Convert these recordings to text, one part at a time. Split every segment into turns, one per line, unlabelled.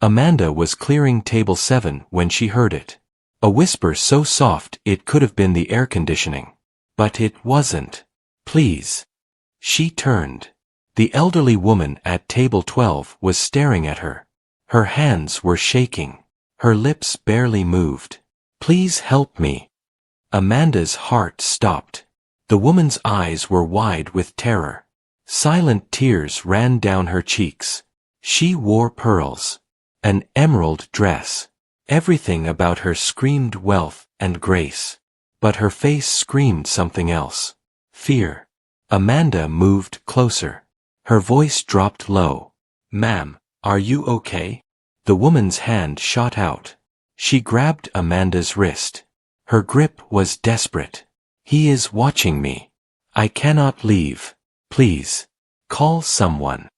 Amanda was clearing table 7 when she heard it. A whisper so soft it could have been the air conditioning. But it wasn't. Please. She turned. The elderly woman at table 12 was staring at her. Her hands were shaking. Her lips barely moved. Please help me. Amanda's heart stopped. The woman's eyes were wide with terror. Silent tears ran down her cheeks. She wore pearls. An emerald dress. Everything about her screamed wealth and grace. But her face screamed something else. Fear. Amanda moved closer. Her voice dropped low. Ma'am, are you okay? The woman's hand shot out. She grabbed Amanda's wrist. Her grip was desperate. He is watching me. I cannot leave. Please. Call someone.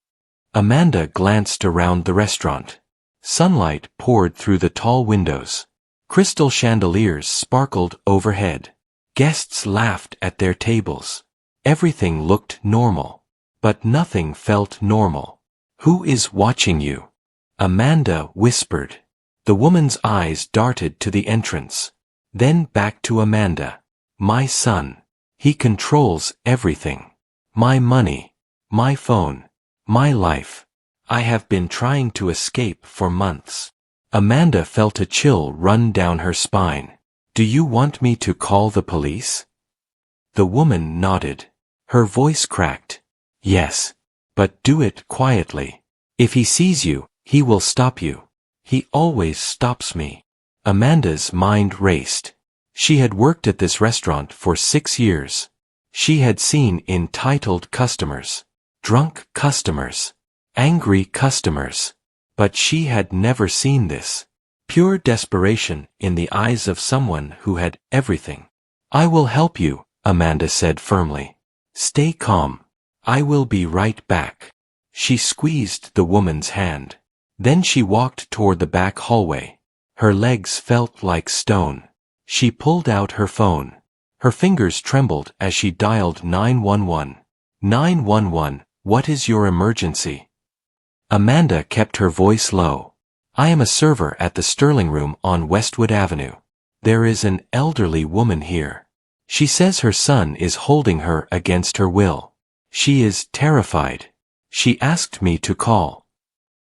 Amanda glanced around the restaurant. Sunlight poured through the tall windows. Crystal chandeliers sparkled overhead. Guests laughed at their tables. Everything looked normal. But nothing felt normal. Who is watching you? Amanda whispered. The woman's eyes darted to the entrance. Then back to Amanda. My son. He controls everything. My money. My phone. My life. I have been trying to escape for months. Amanda felt a chill run down her spine. Do you want me to call the police? The woman nodded. Her voice cracked. Yes. But do it quietly. If he sees you, he will stop you. He always stops me. Amanda's mind raced. She had worked at this restaurant for 6 years. She had seen entitled customers, drunk customers, angry customers. But she had never seen this. Pure desperation in the eyes of someone who had everything. I will help you, Amanda said firmly. Stay calm. I will be right back. She squeezed the woman's hand. Then she walked toward the back hallway. Her legs felt like stone. She pulled out her phone. Her fingers trembled as she dialed 911. 911, what is your emergency? Amanda kept her voice low. I am a server at the Sterling Room on Westwood Avenue. There is an elderly woman here. She says her son is holding her against her will. She is terrified. She asked me to call.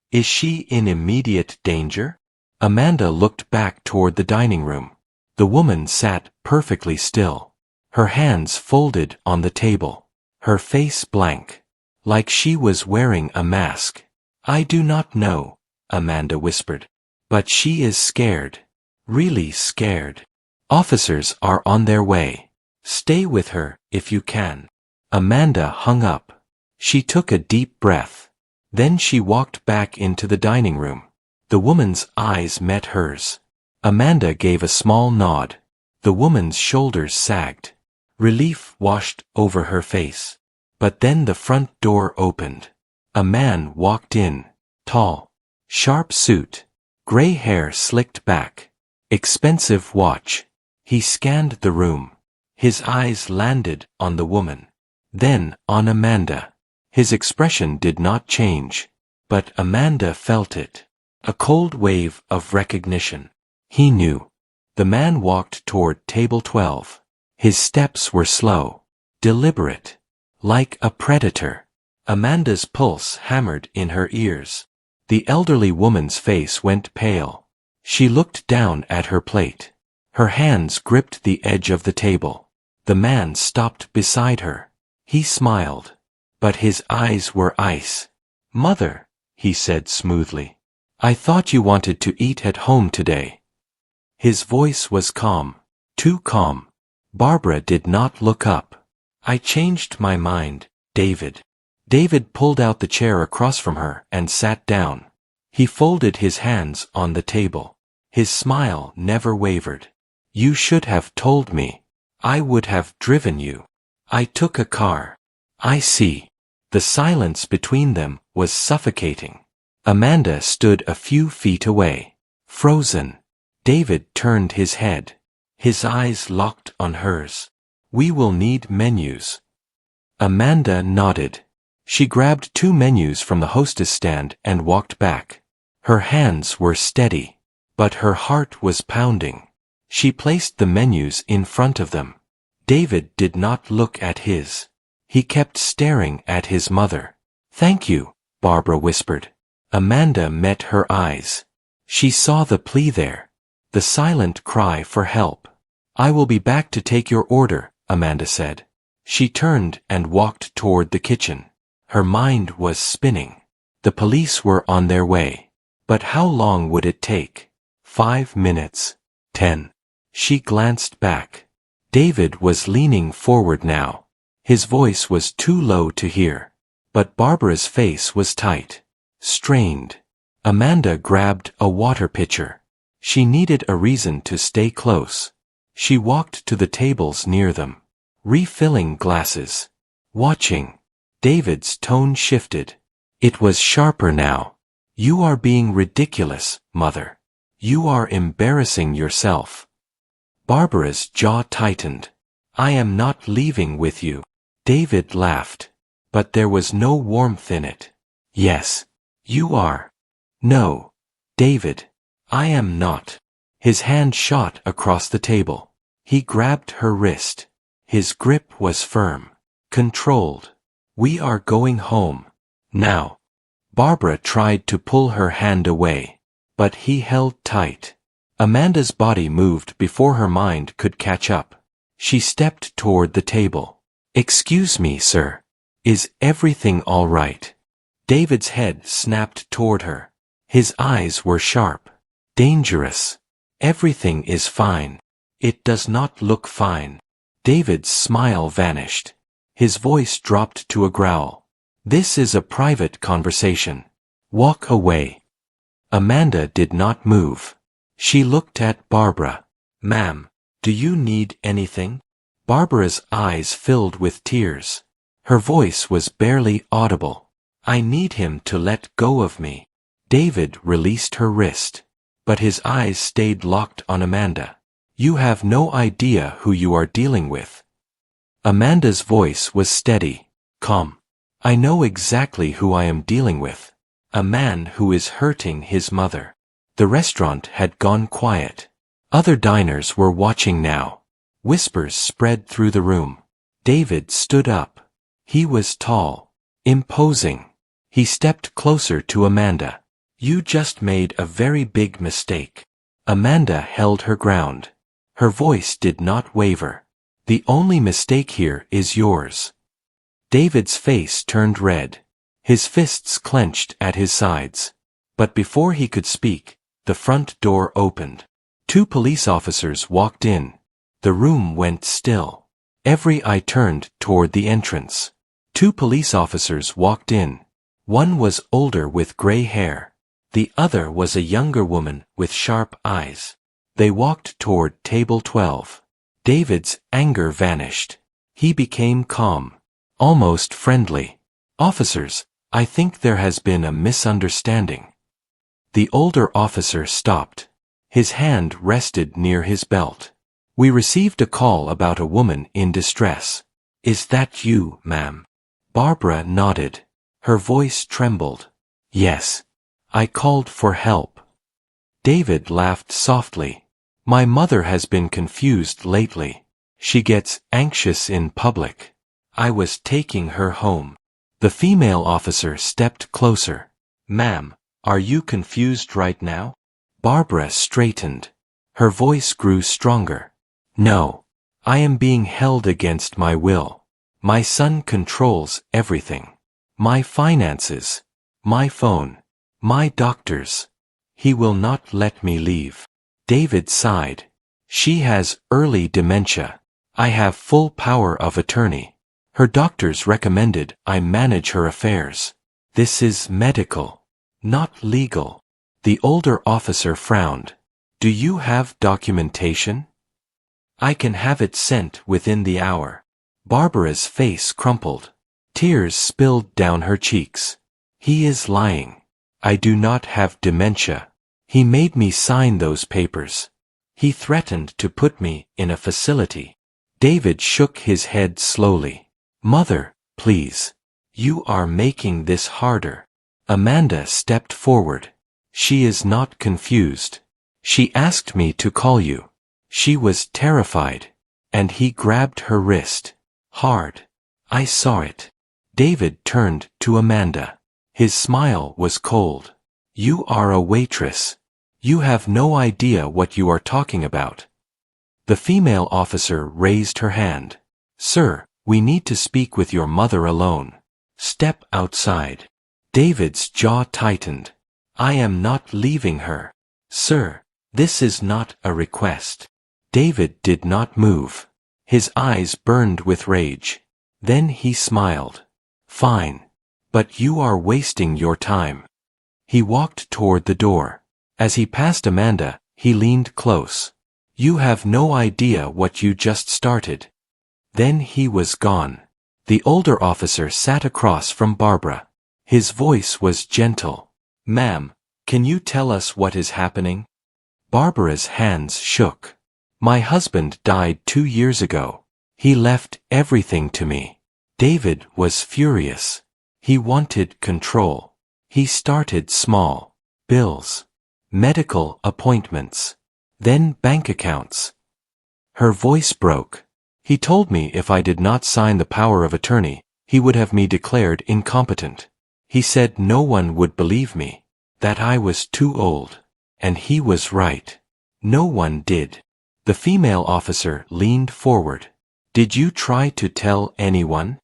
Is she in immediate danger? Amanda looked back toward the dining room. The woman sat perfectly still. Her hands folded on the table. Her face blank. Like she was wearing a mask. I do not know, Amanda whispered. But she is scared. Really scared. Officers are on their way. Stay with her, if you can. Amanda hung up. She took a deep breath. Then she walked back into the dining room. The woman's eyes met hers. Amanda gave a small nod. The woman's shoulders sagged. Relief washed over her face. But then the front door opened. A man walked in. Tall. Sharp suit. Gray hair slicked back. Expensive watch. He scanned the room. His eyes landed on the woman. Then on Amanda. His expression did not change. But Amanda felt it. A cold wave of recognition. He knew. The man walked toward table 12. His steps were slow. Deliberate. Like a predator. Amanda's pulse hammered in her ears. The elderly woman's face went pale. She looked down at her plate. Her hands gripped the edge of the table. The man stopped beside her. He smiled. But his eyes were ice. Mother, he said smoothly. I thought you wanted to eat at home today. His voice was calm. Too calm. Barbara did not look up. I changed my mind, David. David pulled out the chair across from her and sat down. He folded his hands on the table. His smile never wavered. You should have told me. I would have driven you. I took a car. I see. The silence between them was suffocating. Amanda stood a few feet away. Frozen. David turned his head. His eyes locked on hers. We will need menus. Amanda nodded. She grabbed 2 menus from the hostess stand and walked back. Her hands were steady, but her heart was pounding. She placed the menus in front of them. David did not look at his. He kept staring at his mother. "Thank you," Barbara whispered. Amanda met her eyes. She saw the plea there, the silent cry for help. "I will be back to take your order," Amanda said. She turned and walked toward the kitchen. Her mind was spinning. The police were on their way. But how long would it take? 5 minutes. 10. She glanced back. David was leaning forward now. His voice was too low to hear. But Barbara's face was tight, strained. Amanda grabbed a water pitcher. She needed a reason to stay close. She walked to the tables near them, refilling glasses, watching. David's tone shifted. It was sharper now. "You are being ridiculous, Mother. You are embarrassing yourself." Barbara's jaw tightened. "I am not leaving with you." David laughed, but there was no warmth in it. "Yes, you are." "No, David, I am not." His hand shot across the table. He grabbed her wrist. His grip was firm, controlled. "We are going home. Now." Barbara tried to pull her hand away, but he held tight. Amanda's body moved before her mind could catch up. She stepped toward the table. "Excuse me, sir. Is everything all right?" David's head snapped toward her. His eyes were sharp, dangerous. "Everything is fine." "It does not look fine." David's smile vanished. His voice dropped to a growl. "This is a private conversation. Walk away." Amanda did not move. She looked at Barbara. "Ma'am, do you need anything?" Barbara's eyes filled with tears. Her voice was barely audible. "I need him to let go of me." David released her wrist, but his eyes stayed locked on Amanda. "You have no idea who you are dealing with." Amanda's voice was steady, calm. "I know exactly who I am dealing with. A man who is hurting his mother." The restaurant had gone quiet. Other diners were watching now. Whispers spread through the room. David stood up. He was tall, imposing. He stepped closer to Amanda. "You just made a very big mistake." Amanda held her ground. Her voice did not waver. "The only mistake here is yours." David's face turned red. His fists clenched at his sides. But before he could speak, the front door opened. 2 police officers walked in. The room went still. Every eye turned toward the entrance. 2 police officers walked in. One was older with gray hair. The other was a younger woman with sharp eyes. They walked toward table 12. David's anger vanished. He became calm, almost friendly. "Officers, I think there has been a misunderstanding." The older officer stopped. His hand rested near his belt. "We received a call about a woman in distress." "Is that you, ma'am?" Barbara nodded. Her voice trembled. "Yes. I called for help." David laughed softly. "My mother has been confused lately. She gets anxious in public. I was taking her home." The female officer stepped closer. "Ma'am, are you confused right now?" Barbara straightened. Her voice grew stronger. "No. I am being held against my will. My son controls everything. My finances, my phone, my doctors. He will not let me leave." David sighed. "She has early dementia. I have full power of attorney. Her doctors recommended I manage her affairs. This is medical, not legal." The older officer frowned. "Do you have documentation?" "I can have it sent within the hour." Barbara's face crumpled. Tears spilled down her cheeks. "He is lying. I do not have dementia. He made me sign those papers. He threatened to put me in a facility." David shook his head slowly. "Mother, please. You are making this harder." Amanda stepped forward. She is not confused. She asked me to call you. She was terrified. And he grabbed her wrist. Hard. I saw it. David turned to Amanda. His smile was cold. You are a waitress. You have no idea what you are talking about. The female officer raised her hand. Sir, we need to speak with your mother alone. Step outside. David's jaw tightened. I am not leaving her. Sir, this is not a request. David did not move. His eyes burned with rage. Then he smiled. Fine. But you are wasting your time. He walked toward the door. As he passed Amanda, he leaned close. You have no idea what you just started. Then he was gone. The older officer sat across from Barbara. His voice was gentle. Ma'am, can you tell us what is happening? Barbara's hands shook. My husband died 2 years ago. He left everything to me. David was furious. He wanted control. He started small. Bills. Medical appointments. Then bank accounts. Her voice broke. He told me if I did not sign the power of attorney, he would have me declared incompetent. He said no one would believe me, that I was too old. And he was right. No one did. The female officer leaned forward. Did you try to tell anyone?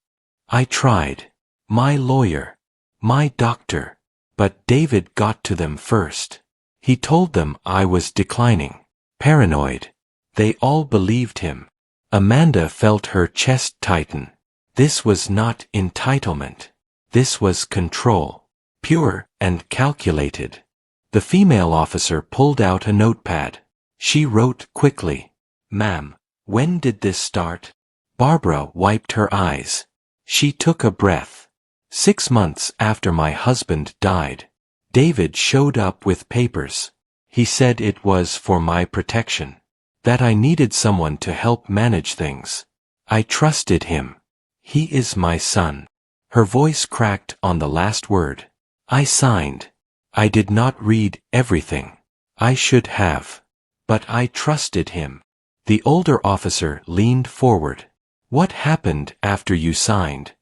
I tried. My lawyer. My doctor. But David got to them first. He told them I was declining. Paranoid. They all believed him. Amanda felt her chest tighten. This was not entitlement. This was control. Pure and calculated. The female officer pulled out a notepad. She wrote quickly. Ma'am, when did this start? Barbara wiped her eyes. She took a breath. 6 months after my husband died. David showed up with papers. He said it was for my protection. That I needed someone to help manage things. I trusted him. He is my son. Her voice cracked on the last word. I signed. I did not read everything. I should have. But I trusted him. The older officer leaned forward. What happened after you signed?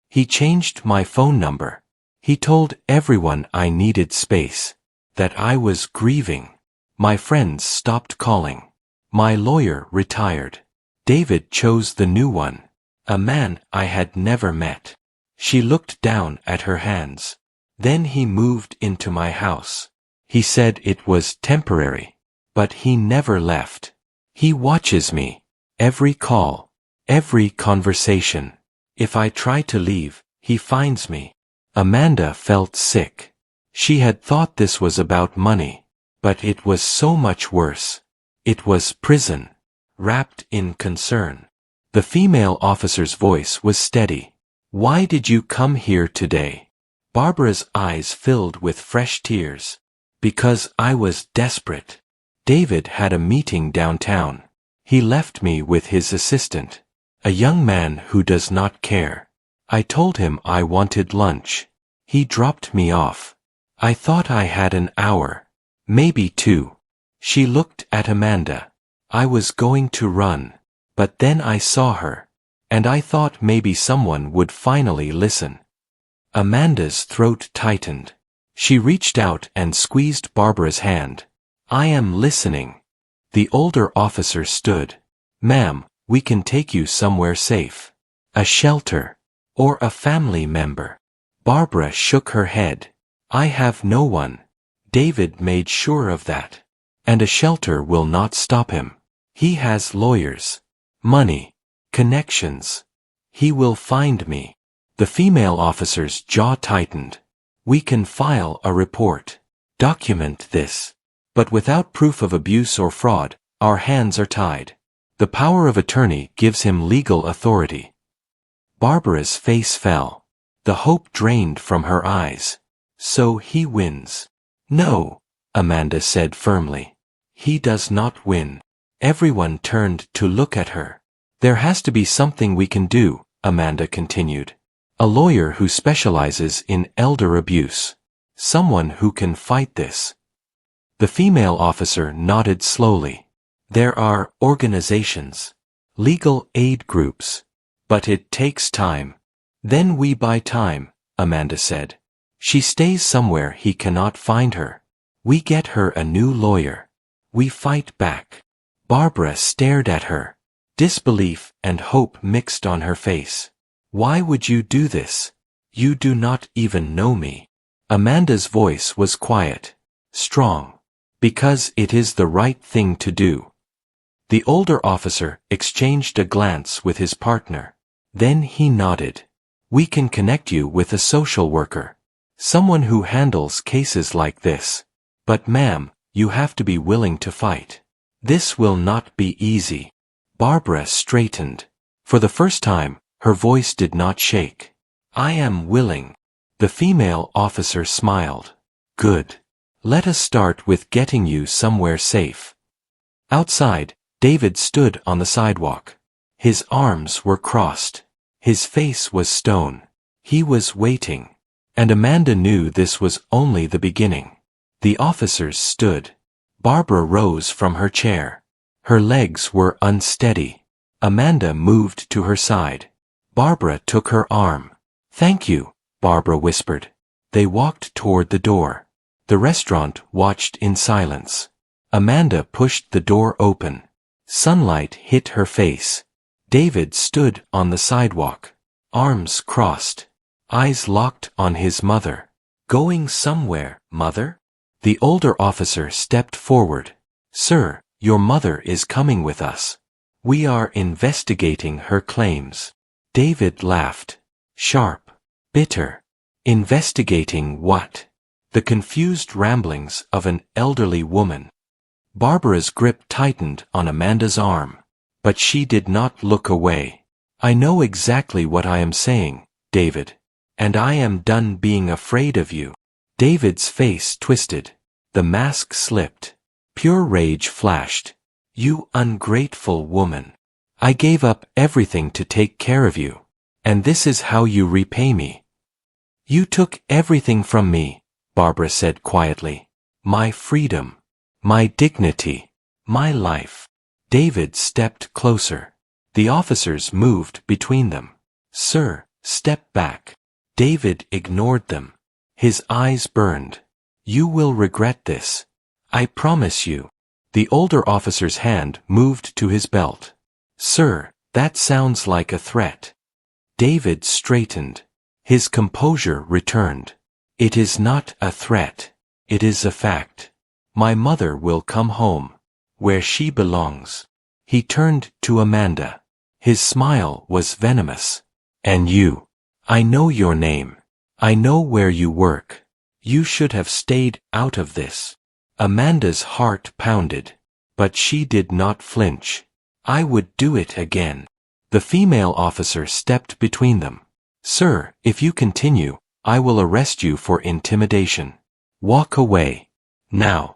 He changed my phone number. He told everyone I needed space. That I was grieving. My friends stopped calling. My lawyer retired. David chose the new one. A man I had never met. She looked down at her hands. Then he moved into my house. He said it was temporary. But he never left. He watches me. Every call. Every conversation. If I try to leave, he finds me. Amanda felt sick. She had thought this was about money. But it was so much worse. It was prison. Wrapped in concern. The female officer's voice was steady. Why did you come here today? Barbara's eyes filled with fresh tears. Because I was desperate. David had a meeting downtown. He left me with his assistant. A young man who does not care. I told him I wanted lunch. He dropped me off. I thought I had an hour. Maybe 2. She looked at Amanda. I was going to run. But then I saw her. And I thought maybe someone would finally listen. Amanda's throat tightened. She reached out and squeezed Barbara's hand. I am listening. The older officer stood. Ma'am, we can take you somewhere safe. A shelter. Or a family member. Barbara shook her head. I have no one. David made sure of that. And a shelter will not stop him. He has lawyers. Money. Connections. He will find me. The female officer's jaw tightened. We can file a report. Document this. But without proof of abuse or fraud, our hands are tied. The power of attorney gives him legal authority. Barbara's face fell. The hope drained from her eyes. So he wins. No, Amanda said firmly. He does not win. Everyone turned to look at her. There has to be something we can do, Amanda continued. A lawyer who specializes in elder abuse. Someone who can fight this. The female officer nodded slowly. There are organizations, legal aid groups. But it takes time. Then we buy time, Amanda said. She stays somewhere he cannot find her. We get her a new lawyer. We fight back. Barbara stared at her. Disbelief and hope mixed on her face. Why would you do this? You do not even know me. Amanda's voice was quiet, strong. Because it is the right thing to do. The older officer exchanged a glance with his partner. Then he nodded. We can connect you with a social worker. Someone who handles cases like this. But ma'am, you have to be willing to fight. This will not be easy. Barbara straightened. For the first time, her voice did not shake. I am willing. The female officer smiled. Good. Let us start with getting you somewhere safe. Outside, David stood on the sidewalk. His arms were crossed. His face was stone. He was waiting. And Amanda knew this was only the beginning. The officers stood. Barbara rose from her chair. Her legs were unsteady. Amanda moved to her side. Barbara took her arm. Thank you, Barbara whispered. They walked toward the door. The restaurant watched in silence. Amanda pushed the door open. Sunlight hit her face. David stood on the sidewalk. Arms crossed. Eyes locked on his mother. Going somewhere, mother? The older officer stepped forward. Sir, your mother is coming with us. We are investigating her claims. David laughed. Sharp. Bitter. Investigating what? The confused ramblings of an elderly woman. Barbara's grip tightened on Amanda's arm. But she did not look away. I know exactly what I am saying, David. And I am done being afraid of you. David's face twisted. The mask slipped. Pure rage flashed. You ungrateful woman. I gave up everything to take care of you. And this is how you repay me. You took everything from me, Barbara said quietly. My freedom. My dignity. My life. David stepped closer. The officers moved between them. Sir, step back. David ignored them. His eyes burned. You will regret this. I promise you. The older officer's hand moved to his belt. Sir, that sounds like a threat. David straightened. His composure returned. It is not a threat. It is a fact. My mother will come home. Where she belongs. He turned to Amanda. His smile was venomous. And you. I know your name. I know where you work. You should have stayed out of this. Amanda's heart pounded. But she did not flinch. I would do it again. The female officer stepped between them. Sir, if you continue, I will arrest you for intimidation. Walk away. Now.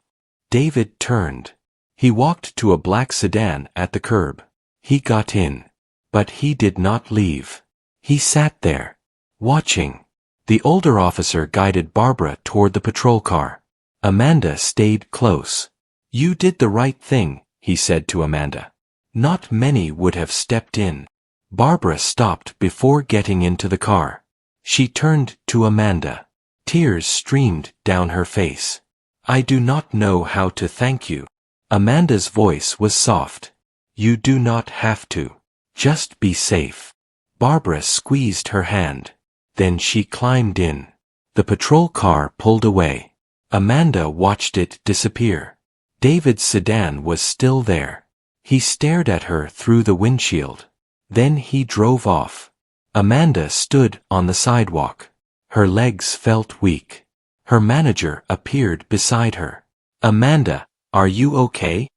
David turned. He walked to a black sedan at the curb. He got in. But he did not leave. He sat there. Watching. The older officer guided Barbara toward the patrol car. Amanda stayed close. You did the right thing, he said to Amanda. Not many would have stepped in. Barbara stopped before getting into the car. She turned to Amanda. Tears streamed down her face. I do not know how to thank you. Amanda's voice was soft. You do not have to. Just be safe. Barbara squeezed her hand. Then she climbed in. The patrol car pulled away. Amanda watched it disappear. David's sedan was still there. He stared at her through the windshield. Then he drove off. Amanda stood on the sidewalk. Her legs felt weak. Her manager appeared beside her. Amanda, are you okay?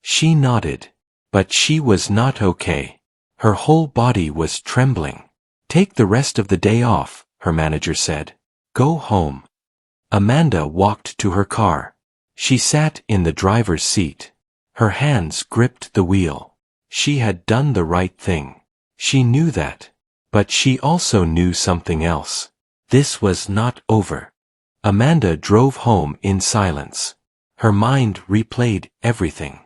She nodded. But she was not okay. Her whole body was trembling. Take the rest of the day off, her manager said. Go home. Amanda walked to her car. She sat in the driver's seat. Her hands gripped the wheel. She had done the right thing. She knew that. But she also knew something else. This was not over. Amanda drove home in silence. Her mind replayed everything.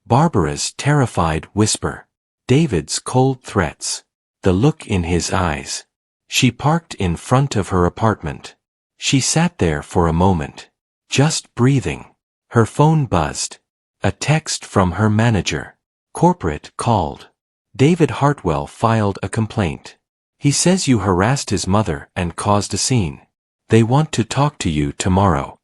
Barbara's terrified whisper. David's cold threats. The look in his eyes. She parked in front of her apartment. She sat there for a moment, just breathing. Her phone buzzed. A text from her manager. Corporate called. David Hartwell filed a complaint. He says you harassed his mother and caused a scene. They want to talk to you tomorrow.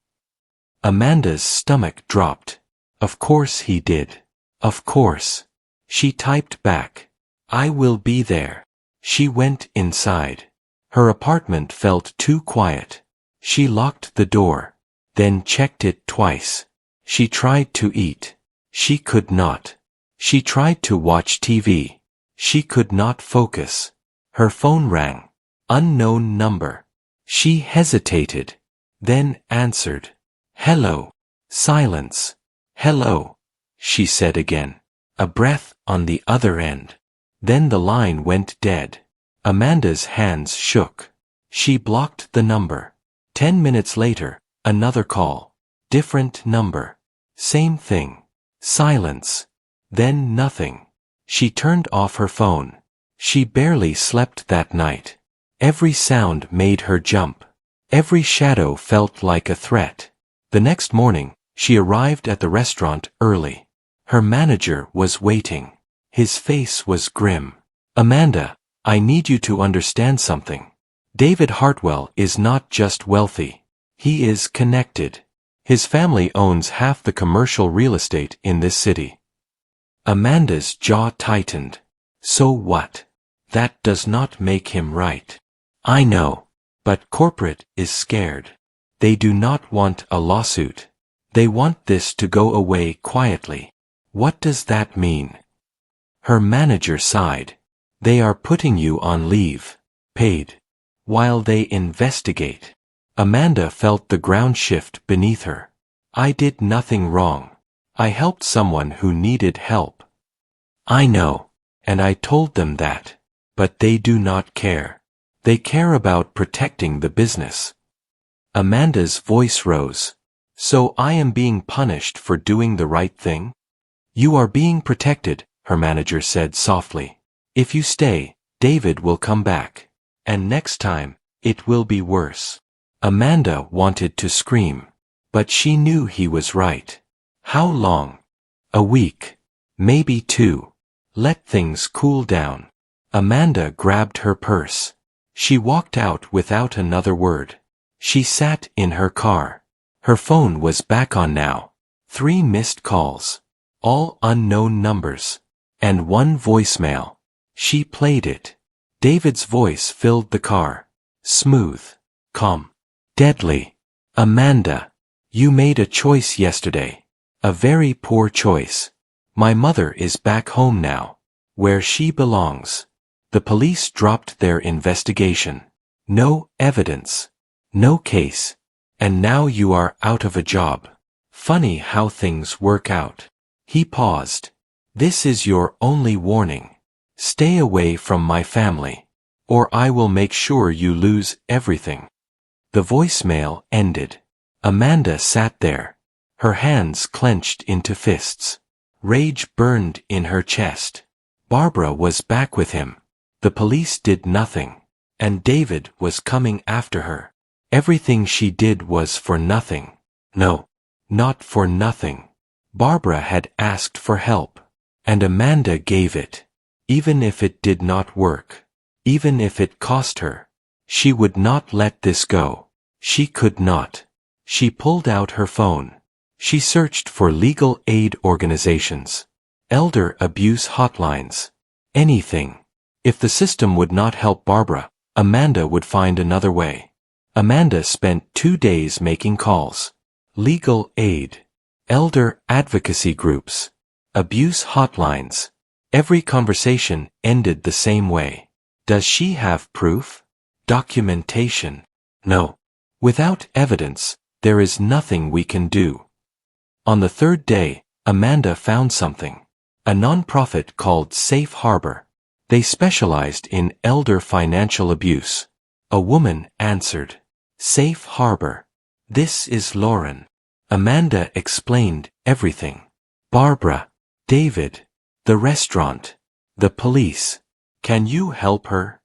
Amanda's stomach dropped. Of course he did. Of course. She typed back. I will be there. She went inside. Her apartment felt too quiet. She locked the door, then checked it twice. She tried to eat. She could not. She tried to watch TV. She could not focus. Her phone rang. Unknown number. She hesitated, then answered. Hello. Silence. Hello, she said again. A breath on the other end. Then the line went dead. Amanda's hands shook. She blocked the number. 10 minutes later, another call. Different number. Same thing. Silence. Then nothing. She turned off her phone. She barely slept that night. Every sound made her jump. Every shadow felt like a threat. The next morning, she arrived at the restaurant early. Her manager was waiting. His face was grim. Amanda, I need you to understand something. David Hartwell is not just wealthy. He is connected. His family owns half the commercial real estate in this city. Amanda's jaw tightened. So what? That does not make him right. I know. But corporate is scared. They do not want a lawsuit. They want this to go away quietly. What does that mean? Her manager sighed. They are putting you on leave, paid, while they investigate. Amanda felt the ground shift beneath her. I did nothing wrong. I helped someone who needed help. I know, and I told them that. But they do not care. They care about protecting the business. Amanda's voice rose. So I am being punished for doing the right thing? You are being protected, her manager said softly. If you stay, David will come back. And next time, it will be worse. Amanda wanted to scream. But she knew he was right. How long? A week. Maybe 2. Let things cool down. Amanda grabbed her purse. She walked out without another word. She sat in her car. Her phone was back on now. 3 missed calls. All unknown numbers. And 1 voicemail. She played it. David's voice filled the car. Smooth. Calm. Deadly. Amanda. You made a choice yesterday. A very poor choice. My mother is back home now. Where she belongs. The police dropped their investigation. No evidence. No case. And now you are out of a job. Funny how things work out. He paused. This is your only warning. Stay away from my family. Or I will make sure you lose everything. The voicemail ended. Amanda sat there. Her hands clenched into fists. Rage burned in her chest. Barbara was back with him. The police did nothing. And David was coming after her. Everything she did was for nothing. No, not for nothing. Barbara had asked for help. And Amanda gave it. Even if it did not work. Even if it cost her. She would not let this go. She could not. She pulled out her phone. She searched for legal aid organizations. Elder abuse hotlines. Anything. If the system would not help Barbara, Amanda would find another way. Amanda spent 2 days making calls. Legal aid. Elder advocacy groups. Abuse hotlines. Every conversation ended the same way. Does she have proof? Documentation? No. Without evidence, there is nothing we can do. On the 3rd day, Amanda found something. A non-profit called Safe Harbor. They specialized in elder financial abuse. A woman answered. Safe Harbor. This is Lauren. Amanda explained everything. Barbara, David, the restaurant, the police. Can you help her?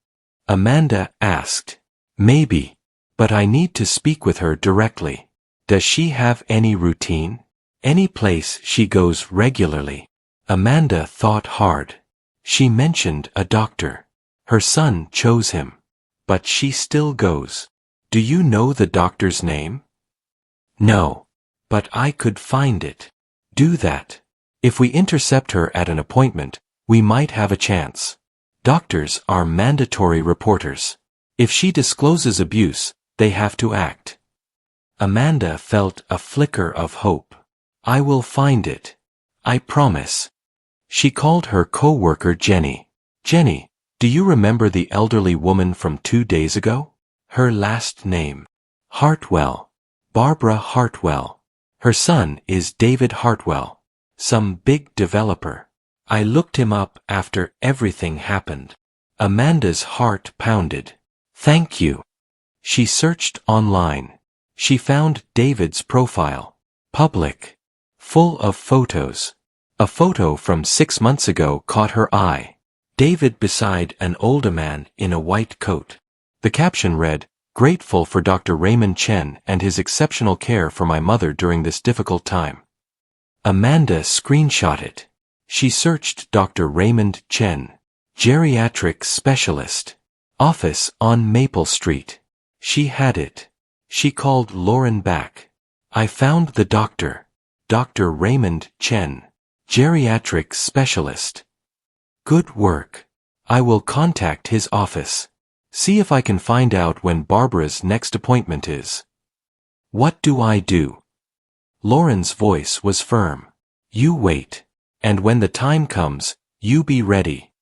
Amanda asked. Maybe, but I need to speak with her directly. Does she have any routine? Any place she goes regularly? Amanda thought hard. She mentioned a doctor. Her son chose him. But she still goes. Do you know the doctor's name? No. But I could find it. Do that. If we intercept her at an appointment, we might have a chance. Doctors are mandatory reporters. If she discloses abuse, they have to act. Amanda felt a flicker of hope. I will find it. I promise. She called her co-worker Jenny. Jenny, do you remember the elderly woman from 2 days ago? Her last name. Hartwell. Barbara Hartwell. Her son is David Hartwell, some big developer. I looked him up after everything happened. Amanda's heart pounded. Thank you. She searched online. She found David's profile. Public. Full of photos. A photo from 6 months ago caught her eye. David beside an older man in a white coat. The caption read, "Grateful for Dr. Raymond Chen and his exceptional care for my mother during this difficult time." Amanda screenshot it. She searched Dr. Raymond Chen, geriatric specialist, office on Maple Street. She had it. She called Lauren back. I found the doctor. Dr. Raymond Chen, geriatric specialist. Good work. I will contact his office. See if I can find out when Barbara's next appointment is. What do I do? Lauren's voice was firm. You wait. And when the time comes, you be ready.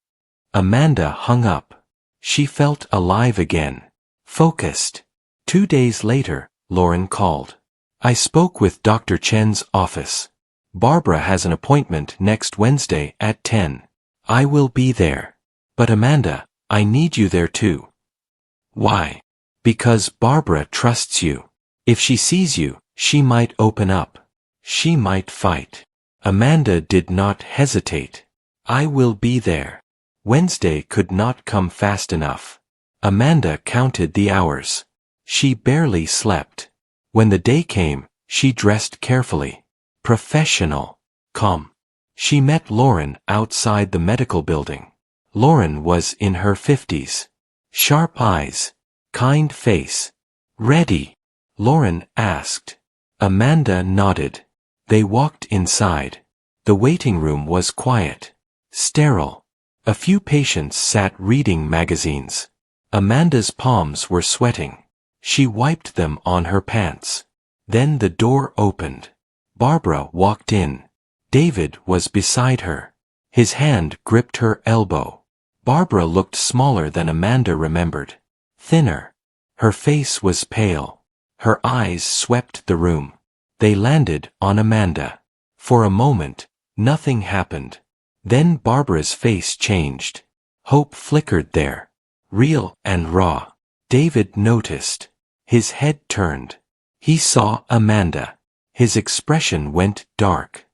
Amanda hung up. She felt alive again. Focused. 2 days later, Lauren called. I spoke with Dr. Chen's office. Barbara has an appointment next Wednesday at 10. I will be there. But Amanda, I need you there too. Why? Because Barbara trusts you. If she sees you, she might open up. She might fight. Amanda did not hesitate. I will be there. Wednesday could not come fast enough. Amanda counted the hours. She barely slept. When the day came, she dressed carefully. Professional. Calm. She met Lauren outside the medical building. Lauren was in her 50s. Sharp eyes. Kind face. Ready? Lauren asked. Amanda nodded. They walked inside. The waiting room was quiet. Sterile. A few patients sat reading magazines. Amanda's palms were sweating. She wiped them on her pants. Then the door opened. Barbara walked in. David was beside her. His hand gripped her elbow. Barbara looked smaller than Amanda remembered. Thinner. Her face was pale. Her eyes swept the room. They landed on Amanda. For a moment, nothing happened. Then Barbara's face changed. Hope flickered there. Real and raw. David noticed. His head turned. He saw Amanda. His expression went dark.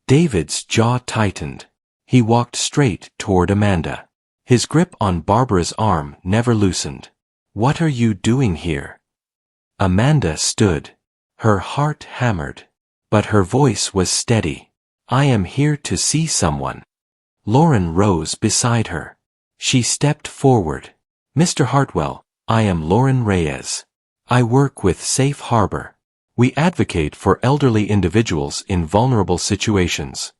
David's jaw tightened. He walked straight toward Amanda. His grip on Barbara's arm never loosened. What are you doing here? Amanda stood. Her heart hammered. But her voice was steady. I am here to see someone. Lauren rose beside her. She stepped forward. Mr. Hartwell, I am Lauren Reyes. I work with Safe Harbor. We advocate for elderly individuals in vulnerable situations.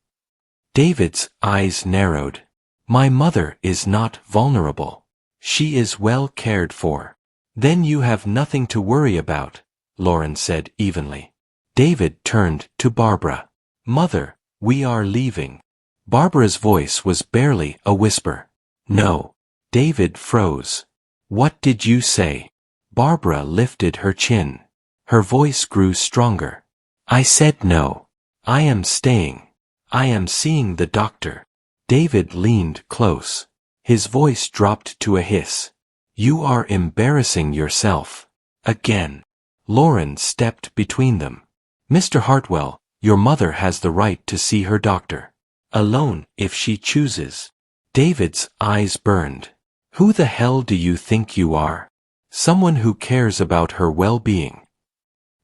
David's eyes narrowed. My mother is not vulnerable. She is well cared for. Then you have nothing to worry about, Lauren said evenly. David turned to Barbara. Mother, we are leaving. Barbara's voice was barely a whisper. No. David froze. What did you say? Barbara lifted her chin. Her voice grew stronger. I said no. I am staying. I am seeing the doctor. David leaned close. His voice dropped to a hiss. You are embarrassing yourself. Again. Lauren stepped between them. Mr. Hartwell, your mother has the right to see her doctor. Alone, if she chooses. David's eyes burned. Who the hell do you think you are? Someone who cares about her well-being.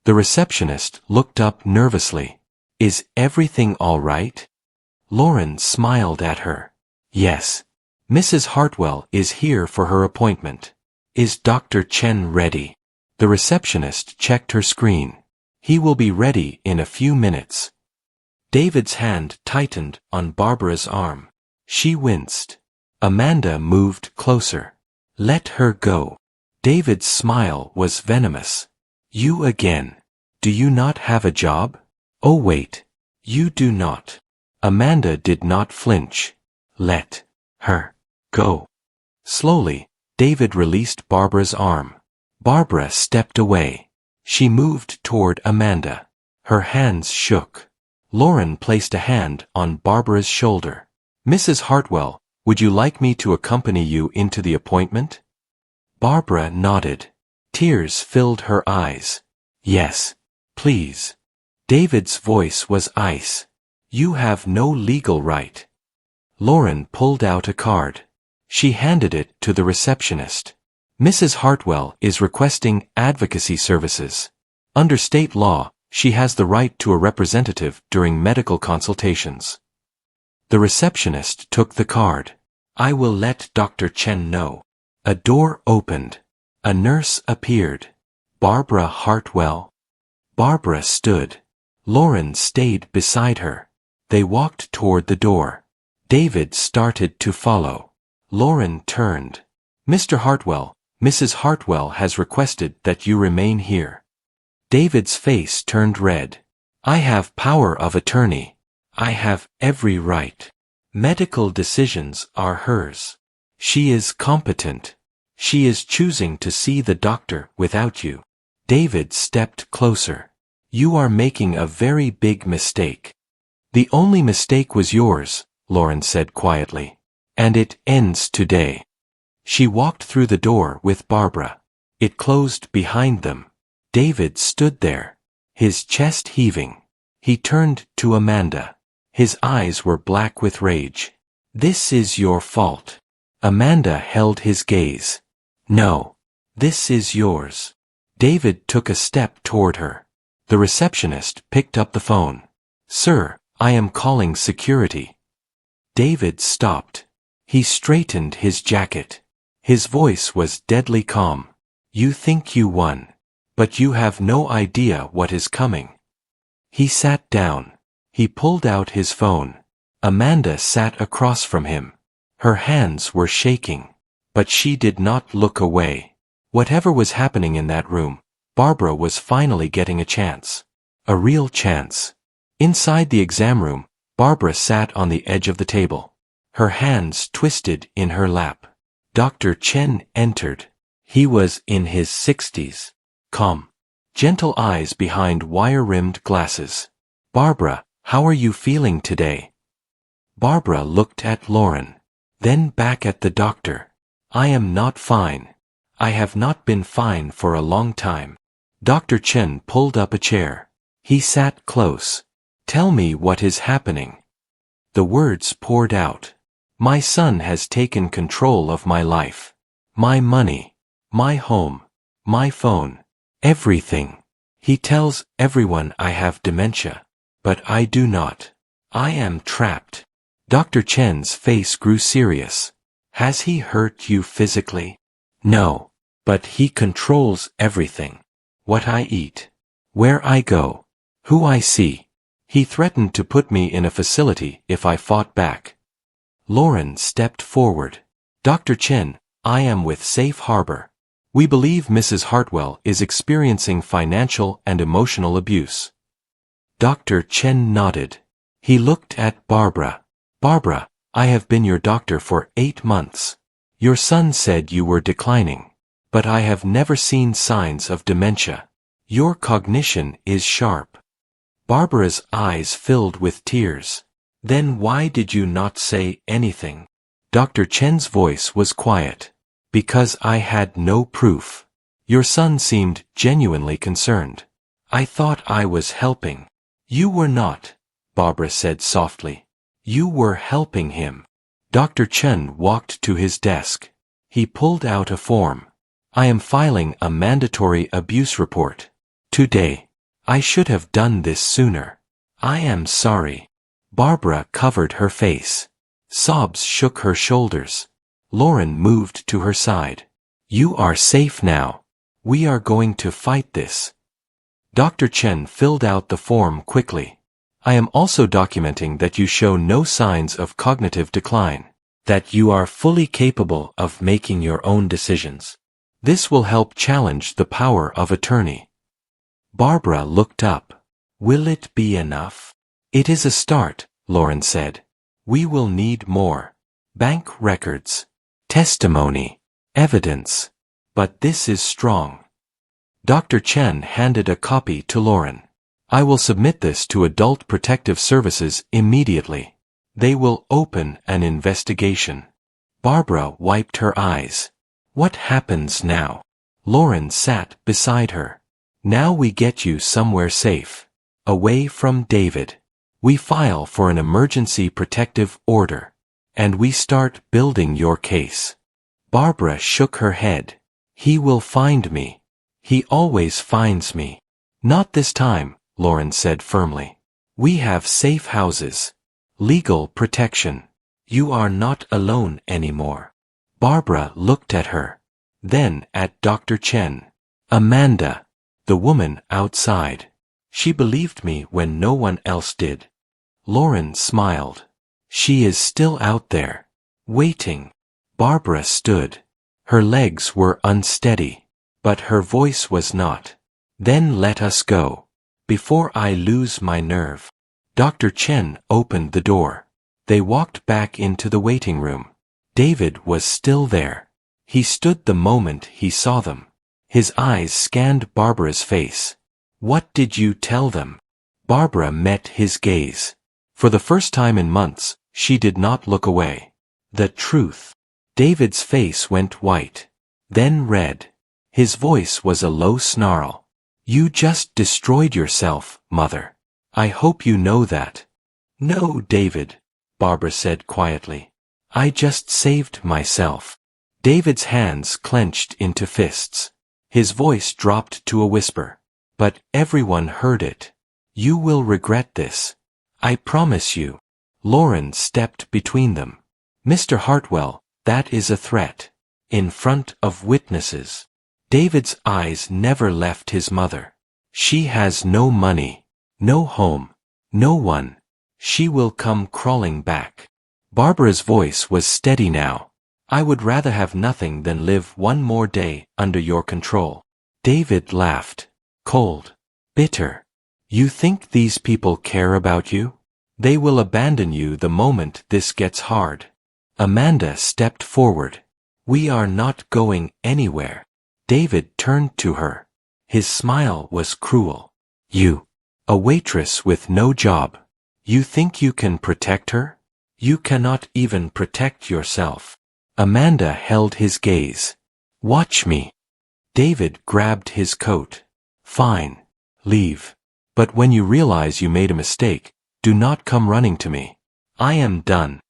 The receptionist looked up nervously. Is everything all right? Lauren smiled at her. Yes. Mrs. Hartwell is here for her appointment. Is Dr. Chen ready? The receptionist checked her screen. He will be ready in a few minutes. David's hand tightened on Barbara's arm. She winced. Amanda moved closer. Let her go. David's smile was venomous. You again. Do you not have a job? Oh wait. You do not. Amanda did not flinch. Let her go. Slowly, David released Barbara's arm. Barbara stepped away. She moved toward Amanda. Her hands shook. Lauren placed a hand on Barbara's shoulder. Mrs. Hartwell, would you like me to accompany you into the appointment? Barbara nodded. Tears filled her eyes. Yes, please. David's voice was ice. You have no legal right. Lauren pulled out a card. She handed it to the receptionist. Mrs. Hartwell is requesting advocacy services. Under state law, she has the right to a representative during medical consultations. The receptionist took the card. I will let Dr. Chen know. A door opened. A nurse appeared. Barbara Hartwell. Barbara stood. Lauren stayed beside her. They walked toward the door. David started to follow. Lauren turned. Mr. Hartwell, Mrs. Hartwell has requested that you remain here. David's face turned red. I have power of attorney. I have every right. Medical decisions are hers. She is competent. She is choosing to see the doctor without you. David stepped closer. You are making a very big mistake. The only mistake was yours, Lauren said quietly. And it ends today. She walked through the door with Barbara. It closed behind them. David stood there, his chest heaving. He turned to Amanda. His eyes were black with rage. This is your fault. Amanda held his gaze. No. This is yours. David took a step toward her. The receptionist picked up the phone. Sir, I am calling security. David stopped. He straightened his jacket. His voice was deadly calm. You think you won. But you have no idea what is coming. He sat down. He pulled out his phone. Amanda sat across from him. Her hands were shaking. But she did not look away. Whatever was happening in that room, Barbara was finally getting a chance. A real chance. Inside the exam room, Barbara sat on the edge of the table. Her hands twisted in her lap. Dr. Chen entered. He was in his 60s. Calm. Gentle eyes behind wire-rimmed glasses. Barbara, how are you feeling today? Barbara looked at Lauren. Then back at the doctor. I am not fine. I have not been fine for a long time. Dr. Chen pulled up a chair. He sat close. Tell me what is happening. The words poured out. My son has taken control of my life. My money. My home. My phone. Everything. He tells everyone I have dementia. But I do not. I am trapped. Dr. Chen's face grew serious. Has he hurt you physically? No. But he controls everything. What I eat. Where I go. Who I see. He threatened to put me in a facility if I fought back. Lauren stepped forward. Dr. Chen, I am with Safe Harbor. We believe Mrs. Hartwell is experiencing financial and emotional abuse. Dr. Chen nodded. He looked at Barbara. Barbara, I have been your doctor for 8 months. Your son said you were declining. But I have never seen signs of dementia. Your cognition is sharp. Barbara's eyes filled with tears. Then why did you not say anything? Dr. Chen's voice was quiet. Because I had no proof. Your son seemed genuinely concerned. I thought I was helping. You were not, Barbara said softly. You were helping him. Dr. Chen walked to his desk. He pulled out a form. I am filing a mandatory abuse report. Today. I should have done this sooner. I am sorry. Barbara covered her face. Sobs shook her shoulders. Lauren moved to her side. You are safe now. We are going to fight this. Dr. Chen filled out the form quickly. I am also documenting that you show no signs of cognitive decline, that you are fully capable of making your own decisions. This will help challenge the power of attorney. Barbara looked up. Will it be enough? It is a start, Lauren said. We will need more. Bank records, testimony, evidence. But this is strong. Dr. Chen handed a copy to Lauren. I will submit this to Adult Protective Services immediately. They will open an investigation. Barbara wiped her eyes. What happens now? Lauren sat beside her. Now we get you somewhere safe. Away from David. We file for an emergency protective order. And we start building your case. Barbara shook her head. He will find me. He always finds me. Not this time, Lauren said firmly. We have safe houses. Legal protection. You are not alone anymore. Barbara looked at her. Then at Dr. Chen. Amanda. The woman outside. She believed me when no one else did. Lauren smiled. She is still out there. Waiting. Barbara stood. Her legs were unsteady. But her voice was not. Then let us go. Before I lose my nerve. Dr. Chen opened the door. They walked back into the waiting room. David was still there. He stood the moment he saw them. His eyes scanned Barbara's face. What did you tell them? Barbara met his gaze. For the first time in months, she did not look away. The truth. David's face went white. Then red. His voice was a low snarl. You just destroyed yourself, Mother. I hope you know that. No, David, Barbara said quietly. I just saved myself. David's hands clenched into fists. His voice dropped to a whisper. But everyone heard it. You will regret this. I promise you. Lauren stepped between them. Mr. Hartwell, that is a threat. In front of witnesses. David's eyes never left his mother. She has no money, no home, no one. She will come crawling back. Barbara's voice was steady now. I would rather have nothing than live one more day under your control. David laughed. Cold. Bitter. You think these people care about you? They will abandon you the moment this gets hard. Amanda stepped forward. We are not going anywhere. David turned to her. His smile was cruel. You. A waitress with no job. You think you can protect her? You cannot even protect yourself. Amanda held his gaze. Watch me. David grabbed his coat. Fine. Leave. But when you realize you made a mistake, do not come running to me. I am done.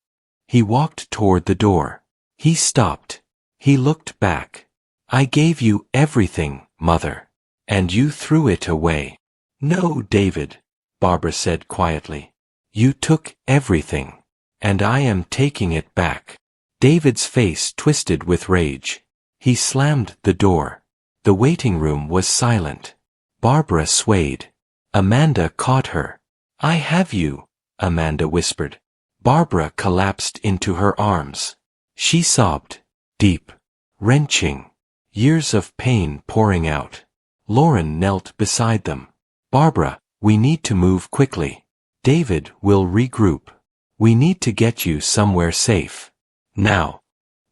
He walked toward the door. He stopped. He looked back. I gave you everything, Mother. And you threw it away. No, David, Barbara said quietly. You took everything. And I am taking it back. David's face twisted with rage. He slammed the door. The waiting room was silent. Barbara swayed. Amanda caught her. I have you, Amanda whispered. Barbara collapsed into her arms. She sobbed. Deep. Wrenching. Years of pain pouring out. Lauren knelt beside them. Barbara, we need to move quickly. David will regroup. We need to get you somewhere safe. Now.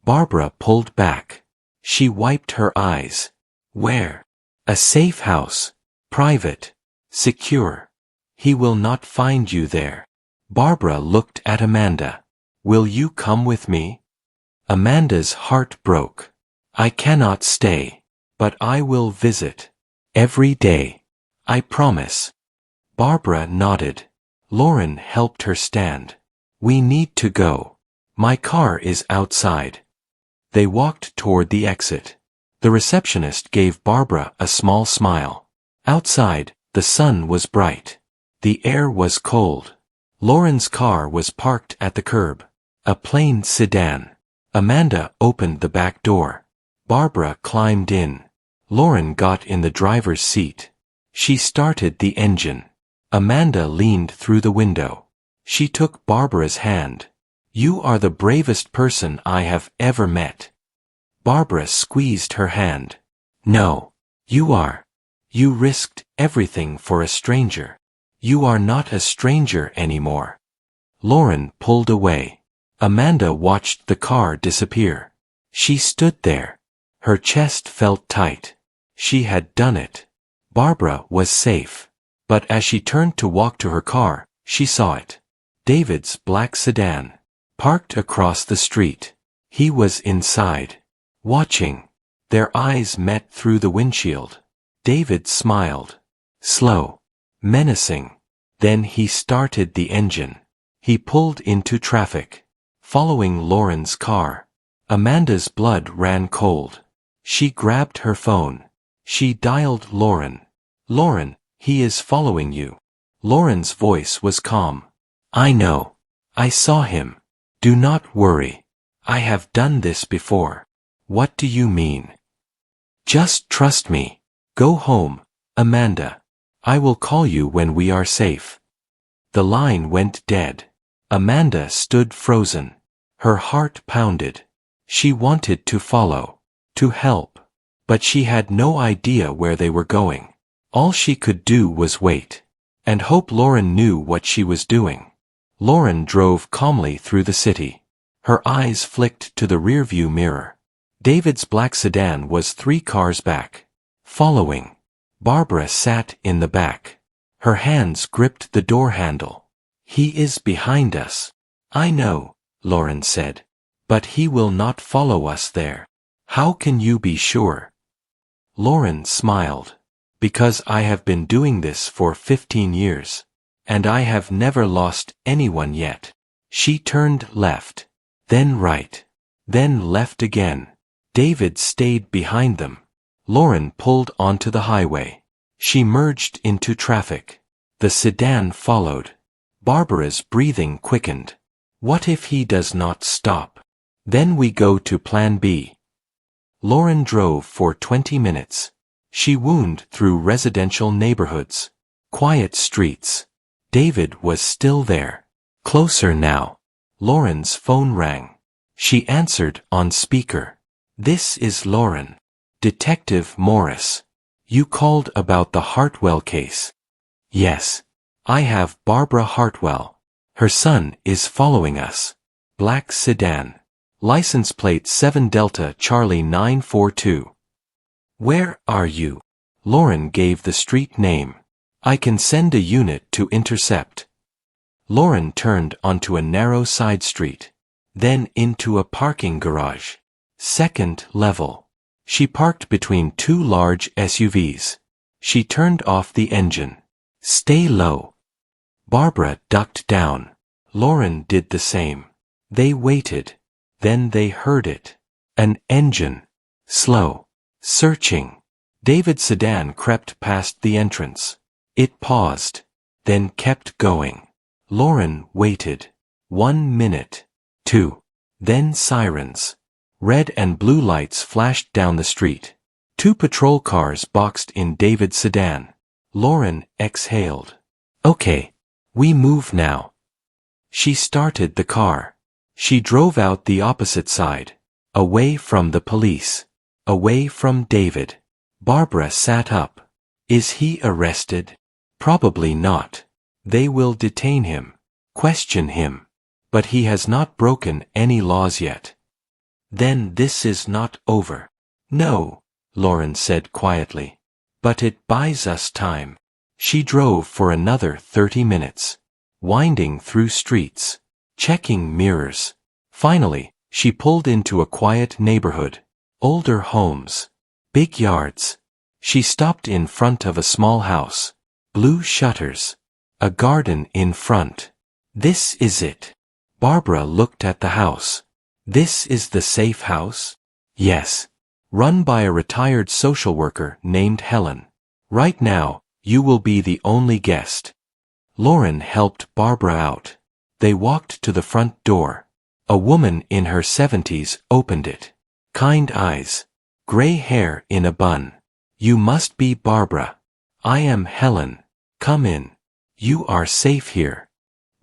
Barbara pulled back. She wiped her eyes. Where? A safe house. Private. Secure. He will not find you there. Barbara looked at Amanda. Will you come with me? Amanda's heart broke. I cannot stay. But I will visit. Every day. I promise. Barbara nodded. Lauren helped her stand. We need to go. My car is outside. They walked toward the exit. The receptionist gave Barbara a small smile. Outside, the sun was bright. The air was cold. Lauren's car was parked at the curb. A plain sedan. Amanda opened the back door. Barbara climbed in. Lauren got in the driver's seat. She started the engine. Amanda leaned through the window. She took Barbara's hand. You are the bravest person I have ever met. Barbara squeezed her hand. No. You are. You risked everything for a stranger. You are not a stranger anymore. Lauren pulled away. Amanda watched the car disappear. She stood there. Her chest felt tight. She had done it. Barbara was safe. But as she turned to walk to her car, she saw it. David's black sedan. Parked across the street. He was inside. Watching. Their eyes met through the windshield. David smiled. Slow. Menacing. Then he started the engine. He pulled into traffic. Following Lauren's car. Amanda's blood ran cold. She grabbed her phone. She dialed Lauren. Lauren, he is following you. Lauren's voice was calm. I know. I saw him. Do not worry. I have done this before. What do you mean? Just trust me. Go home, Amanda. I will call you when we are safe. The line went dead. Amanda stood frozen. Her heart pounded. She wanted to follow, to help, but she had no idea where they were going. All she could do was wait, and hope Lauren knew what she was doing. Lauren drove calmly through the city. Her eyes flicked to the rearview mirror. David's black sedan was 3 cars back. Following. Barbara sat in the back. Her hands gripped the door handle. He is behind us. I know, Lauren said. But he will not follow us there. How can you be sure? Lauren smiled. Because I have been doing this for 15 years. And I have never lost anyone yet. She turned left. Then right. Then left again. David stayed behind them. Lauren pulled onto the highway. She merged into traffic. The sedan followed. Barbara's breathing quickened. What if he does not stop? Then we go to Plan B. Lauren drove for 20 minutes. She wound through residential neighborhoods. Quiet streets. David was still there. Closer now. Lauren's phone rang. She answered on speaker. This is Lauren. Detective Morris. You called about the Hartwell case. Yes. I have Barbara Hartwell. Her son is following us. Black sedan. License plate 7 Delta Charlie 942. Where are you? Lauren gave the street name. I can send a unit to intercept. Lauren turned onto a narrow side street. Then into a parking garage. 2nd level. She parked between 2 large SUVs. She turned off the engine. Stay low. Barbara ducked down. Lauren did the same. They waited. Then they heard it. An engine. Slow. Searching. David's sedan crept past the entrance. It paused. Then kept going. Lauren waited. 1 minute. 2. Then sirens. Red and blue lights flashed down the street. 2 patrol cars boxed in David's sedan. Lauren exhaled. Okay. We move now. She started the car. She drove out the opposite side. Away from the police. Away from David. Barbara sat up. Is he arrested? Probably not. They will detain him. Question him. But he has not broken any laws yet. Then this is not over. No, Lauren said quietly. But it buys us time. She drove for another 30 minutes. Winding through streets. Checking mirrors. Finally, she pulled into a quiet neighborhood. Older homes. Big yards. She stopped in front of a small house. Blue shutters. A garden in front. This is it. Barbara looked at the house. This is the safe house? Yes. Run by a retired social worker named Helen. Right now, you will be the only guest. Lauren helped Barbara out. They walked to the front door. A woman in her 70s opened it. Kind eyes. Gray hair in a bun. You must be Barbara. I am Helen. Come in. You are safe here.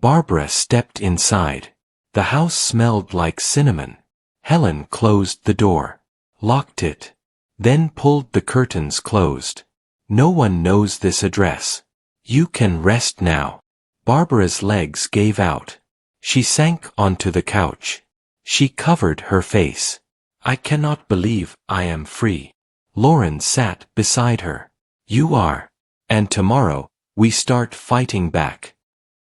Barbara stepped inside. The house smelled like cinnamon. Helen closed the door. Locked it. Then pulled the curtains closed. No one knows this address. You can rest now. Barbara's legs gave out. She sank onto the couch. She covered her face. I cannot believe I am free. Lauren sat beside her. You are. And tomorrow, we start fighting back.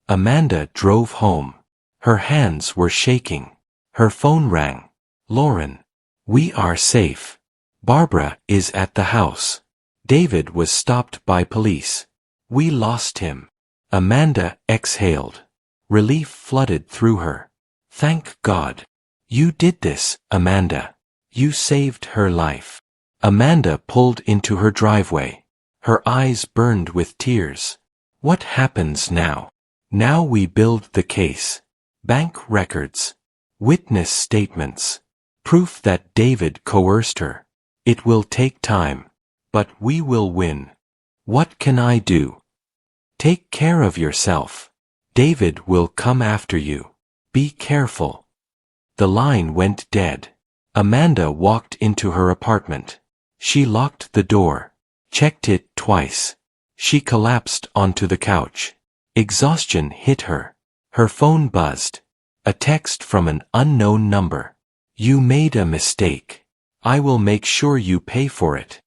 Amanda drove home. Her hands were shaking. Her phone rang. Lauren. We are safe. Barbara is at the house. David was stopped by police. We lost him. Amanda exhaled. Relief flooded through her. Thank God. You did this, Amanda. You saved her life. Amanda pulled into her driveway. Her eyes burned with tears. What happens now? Now we build the case. Bank records. Witness statements. Proof that David coerced her. It will take time. But we will win. What can I do? Take care of yourself. David will come after you. Be careful. The line went dead. Amanda walked into her apartment. She locked the door. Checked it twice. She collapsed onto the couch. Exhaustion hit her. Her phone buzzed. A text from an unknown number. You made a mistake. I will make sure you pay for it.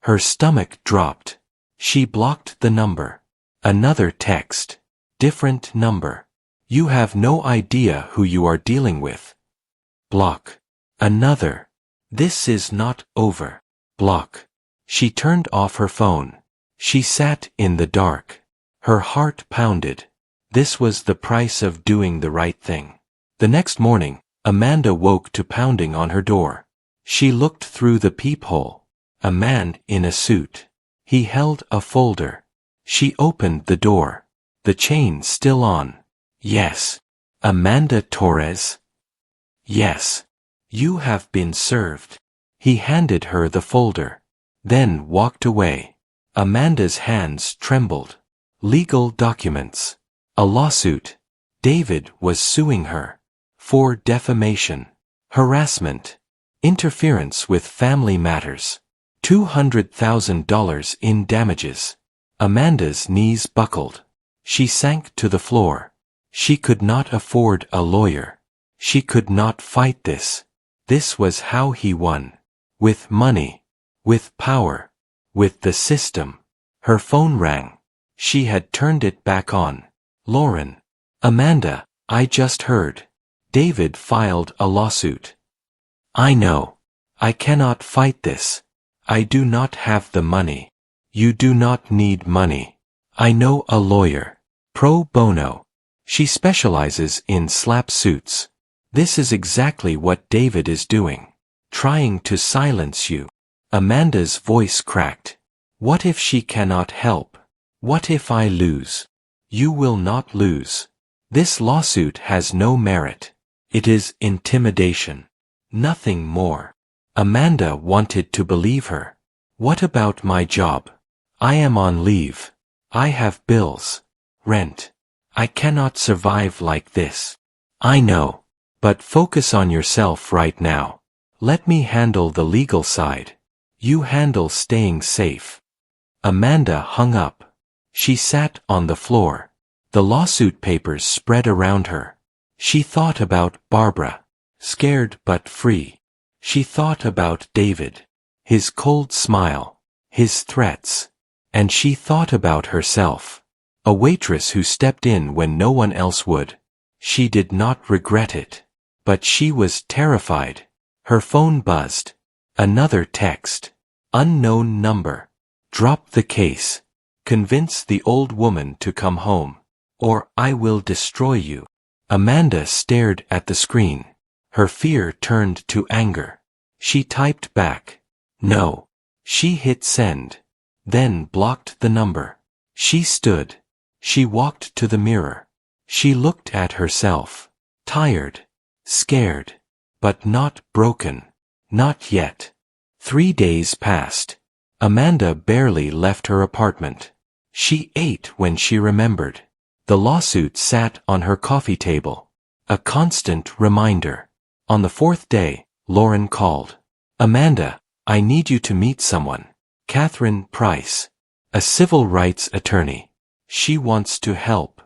Her stomach dropped. She blocked the number. Another text. Different number. You have no idea who you are dealing with. Block. Another. This is not over. Block. She turned off her phone. She sat in the dark. Her heart pounded. This was the price of doing the right thing. The next morning, Amanda woke to pounding on her door. She looked through the peephole. A man in a suit. He held a folder. She opened the door. The chain still on. Yes. Amanda Torres? Yes. You have been served. He handed her the folder. Then walked away. Amanda's hands trembled. Legal documents. A lawsuit. David was suing her. For defamation. Harassment. Interference with family matters. $200,000 in damages. Amanda's knees buckled. She sank to the floor. She could not afford a lawyer. She could not fight this. This was how he won. With money. With power. With the system. Her phone rang. She had turned it back on. Lauren. Amanda, I just heard. David filed a lawsuit. I know. I cannot fight this. I do not have the money. You do not need money. I know a lawyer. Pro bono. She specializes in slap suits. This is exactly what David is doing. Trying to silence you. Amanda's voice cracked. What if she cannot help? What if I lose? You will not lose. This lawsuit has no merit. It is intimidation. Nothing more. Amanda wanted to believe her. What about my job? I am on leave. I have bills. Rent. I cannot survive like this. I know. But focus on yourself right now. Let me handle the legal side. You handle staying safe. Amanda hung up. She sat on the floor. The lawsuit papers spread around her. She thought about Barbara. Scared but free. She thought about David. His cold smile. His threats. And she thought about herself. A waitress who stepped in when no one else would. She did not regret it. But she was terrified. Her phone buzzed. Another text. Unknown number. Drop the case. Convince the old woman to come home, or I will destroy you. Amanda stared at the screen. Her fear turned to anger. She typed back, "No." She hit send. Then blocked the number. She stood. She walked to the mirror. She looked at herself. Tired. Scared. But not broken. Not yet. 3 days passed. Amanda barely left her apartment. She ate when she remembered. The lawsuit sat on her coffee table. A constant reminder. On the 4th day, Lauren called. "Amanda, I need you to meet someone. Catherine Price. A civil rights attorney. She wants to help."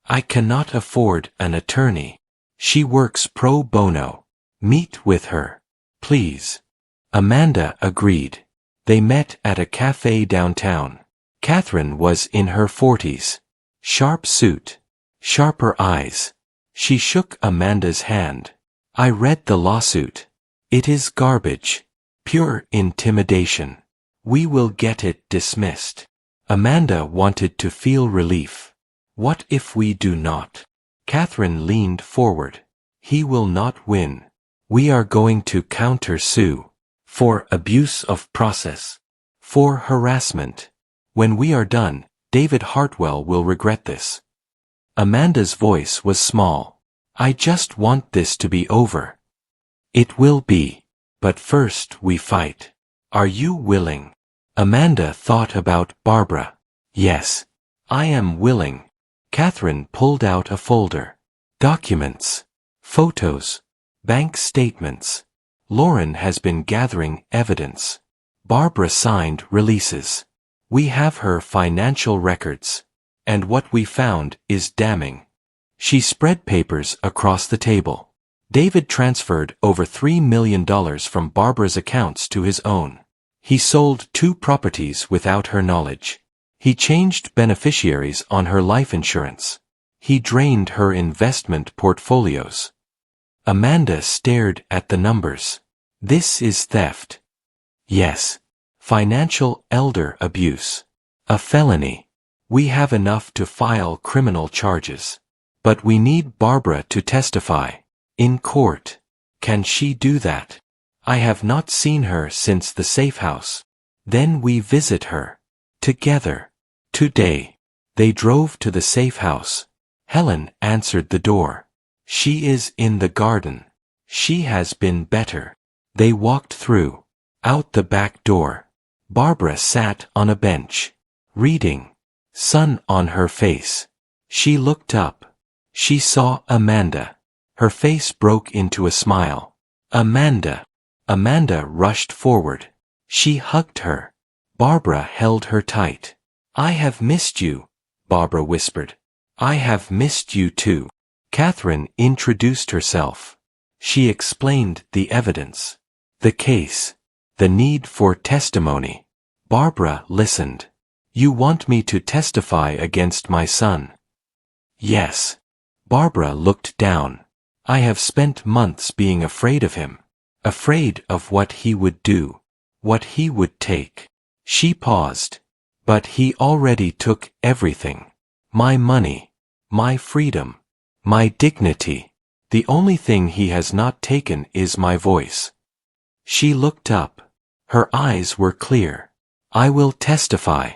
"I cannot afford an attorney. She works pro bono. Meet with her, please." Amanda agreed. They met at a cafe downtown. Catherine was in her 40s. Sharp suit. Sharper eyes. She shook Amanda's hand. "I read the lawsuit. It is garbage. Pure intimidation. We will get it dismissed." Amanda wanted to feel relief. "What if we do not?" Catherine leaned forward. "He will not win. We are going to counter-sue. For abuse of process. For harassment. When we are done, David Hartwell will regret this." Amanda's voice was small. "I just want this to be over." "It will be. But first we fight. Are you willing?" Amanda thought about Barbara. "Yes. I am willing." Catherine pulled out a folder. Documents. Photos. Bank statements. Lauren has been gathering evidence. Barbara signed releases. We have her financial records. And what we found is damning. She spread papers across the table. David transferred over $3 million from Barbara's accounts to his own. He sold 2 properties without her knowledge. He changed beneficiaries on her life insurance. He drained her investment portfolios. Amanda stared at the numbers. "This is theft." "Yes. Financial elder abuse. A felony. We have enough to file criminal charges. But we need Barbara to testify. In court. Can she do that?" "I have not seen her since the safe house." "Then we visit her. Together. Today." They drove to the safe house. Helen answered the door. "She is in the garden. She has been better." They walked through. Out the back door. Barbara sat on a bench. Reading. Sun on her face. She looked up. She saw Amanda. Her face broke into a smile. "Amanda." Amanda rushed forward. She hugged her. Barbara held her tight. "I have missed you," Barbara whispered. "I have missed you too." Catherine introduced herself. She explained the evidence. The case. The need for testimony. Barbara listened. "You want me to testify against my son?" "Yes." Barbara looked down. "I have spent months being afraid of him. Afraid of what he would do. What he would take." She paused. "But he already took everything. My money. My freedom. My dignity. The only thing he has not taken is my voice." She looked up. Her eyes were clear. "I will testify.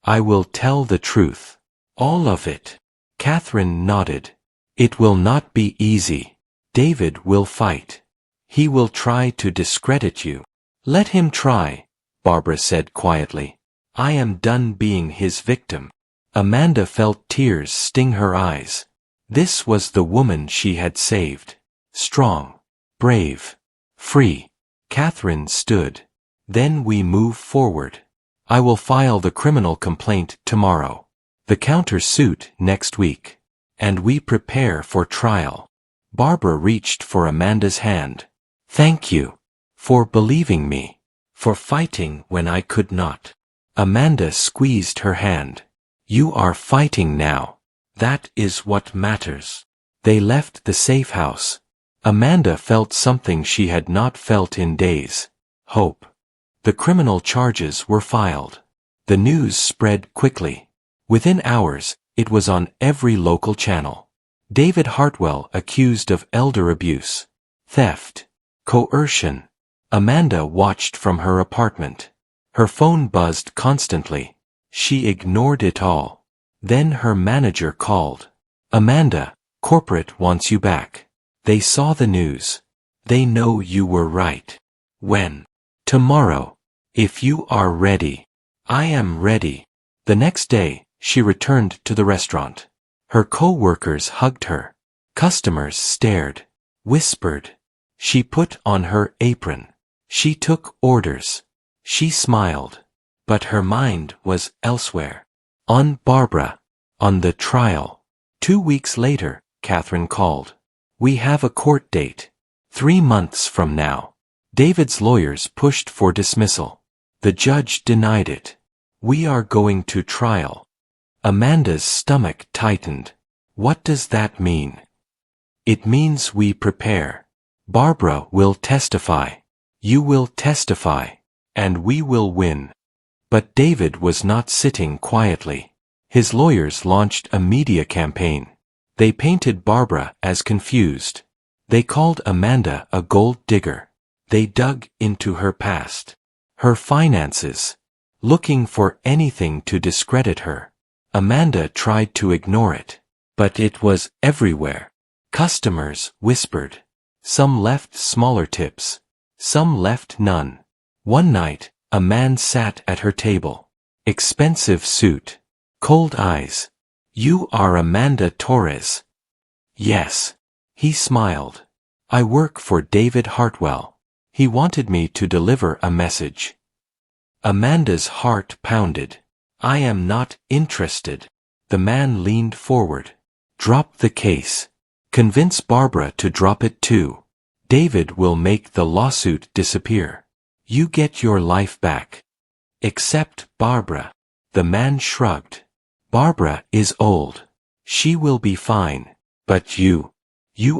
I will tell the truth. All of it." Catherine nodded. "It will not be easy. David will fight. He will try to discredit you." "Let him try," Barbara said quietly. "I am done being his victim." Amanda felt tears sting her eyes. This was the woman she had saved. Strong. Brave. Free. Catherine stood. "Then we move forward. I will file the criminal complaint tomorrow. The counter-suit next week. And we prepare for trial." Barbara reached for Amanda's hand. "Thank you. For believing me. For fighting when I could not." Amanda squeezed her hand. "You are fighting now. That is what matters." They left the safe house. Amanda felt something she had not felt in days. Hope. The criminal charges were filed. The news spread quickly. Within hours, it was on every local channel. David Hartwell accused of elder abuse, theft, coercion. Amanda watched from her apartment. Her phone buzzed constantly. She ignored it all. Then her manager called. Amanda, corporate wants you back. They saw the news. They know you were right. When? Tomorrow. If you are ready. I am ready. The next day, she returned to the restaurant. Her co-workers hugged her. Customers stared, whispered. She put on her apron. She took orders. She smiled. But her mind was elsewhere. On Barbara. On the trial. 2 weeks later, Catherine called. We have a court date. 3 months from now. David's lawyers pushed for dismissal. The judge denied it. We are going to trial. Amanda's stomach tightened. What does that mean? It means we prepare. Barbara will testify. You will testify. And we will win. But David was not sitting quietly. His lawyers launched a media campaign. They painted Barbara as confused. They called Amanda a gold digger. They dug into her past. Her finances. Looking for anything to discredit her. Amanda tried to ignore it. But it was everywhere. Customers whispered. Some left smaller tips. Some left none. One night, a man sat at her table. Expensive suit. Cold eyes. You are Amanda Torres. Yes. He smiled. I work for David Hartwell. He wanted me to deliver a message. Amanda's heart pounded. I am not interested. The man leaned forward. Drop the case. Convince Barbara to drop it too. David will make the lawsuit disappear. You get your life back. Except Barbara. The man shrugged. Barbara is old. She will be fine. But you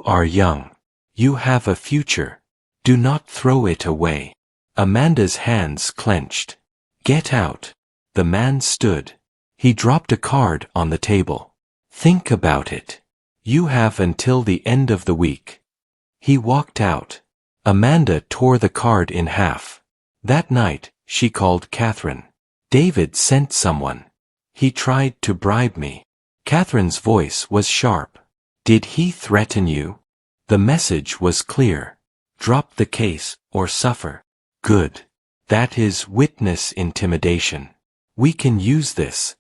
are young. You have a future. Do not throw it away. Amanda's hands clenched. Get out. The man stood. He dropped a card on the table. Think about it. You have until the end of the week. He walked out. Amanda tore the card in half. That night, she called Catherine. David sent someone. He tried to bribe me. Catherine's voice was sharp. Did he threaten you? The message was clear. Drop the case or suffer. Good. That is witness intimidation. We can use this.